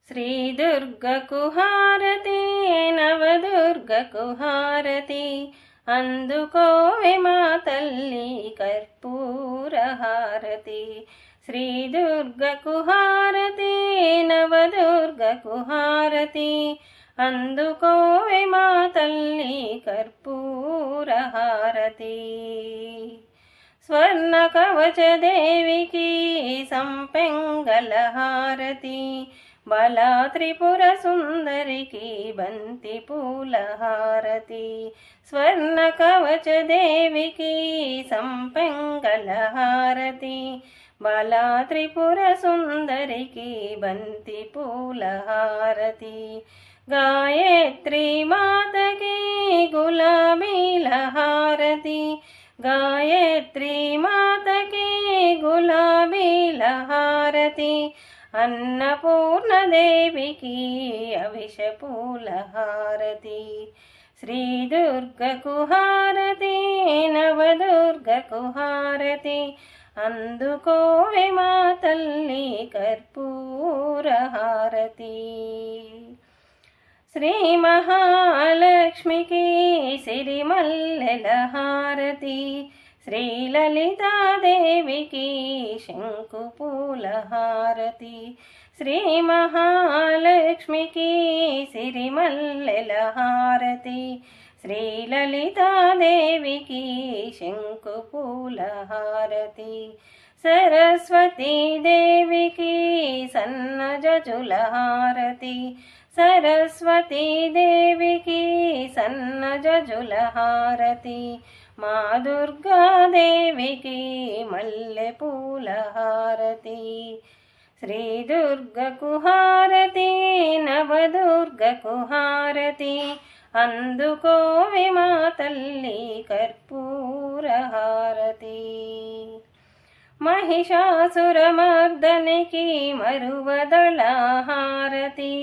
శ్రీ దుర్గకు హారతి నవదుర్గకు హారతి అందుకోవే మా తల్లి కర్పూర హారతి శ్రీ దుర్గకు హారతి నవదుర్గకు హారతి అందుకోవే మా తల్లి కర్పూర హారతి స్వర్ణ కవచ దేవికి సంపెంగళ హారతి బలా త్రిపుర సుందరికి బంతి పూల హారతి స్వర్ణ కవచ దేవికి సంపెంగళ హారతి బలా త్రిపుర సుందరికి బంతి పూల హారతి గాయత్రి మాతకి గులాబీల హారతి గాయత్రి మాతకి గులాబీల హారతి అన్నపూర్ణ దేవికి అవిషపూల హారతి శ్రీ దుర్గకు హారతి నవదుర్గకు హారతి అందుకోవే మా తల్లి కర్పూర హారతి శ్రీ మహాలక్ష్మికి సిరిమల్లెల హారతి శ్రీ లలితాదేవికి శంకుపూల హారతి శ్రీ మహాలక్ష్మికి సిరిమల్లెల హారతి శ్రీ లలితాదేవికి శంకుపూల హారతి సరస్వతీ దేవికి సన్నజజుల హారతి సరస్వతీ దేవికి సన్నజజుల హారతి మా దుర్గాదేవికి మల్లెపూల హారతి శ్రీ దుర్గకు హారతి నవదుర్గకు హారతి అందుకోవే మా తల్లి కర్పూర హారతి మహిషాసురమర్దనికి మరువదళ హారతి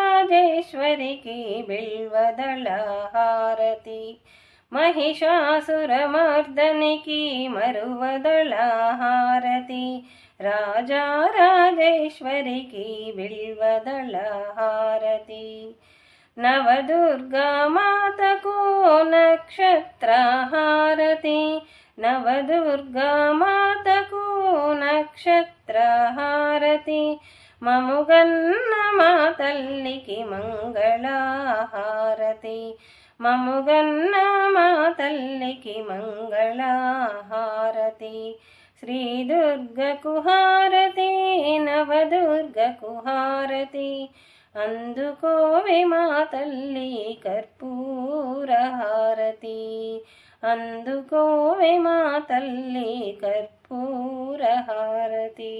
రాజరాజేశ్వరికి బిల్వదళ హారతి మహిషాసురమర్దనికి మరువదళ హారతి రాజరాజేశ్వరికి బిల్వదళ హారతి నవదుర్గా మాతకు నక్షత్ర హారతి నవదుర్గా మాతకు నక్షత్ర హారతి మముగన్న మా తల్లికి మంగళహారతి మముగన్న మా తల్లికి మంగళహారతి శ్రీ దుర్గకు హారతి నవదుర్గకు హారతి అందుకోవే మా తల్లి కర్పూర హారతి అందుకోవే మా తల్లి కర్పూర హారతి।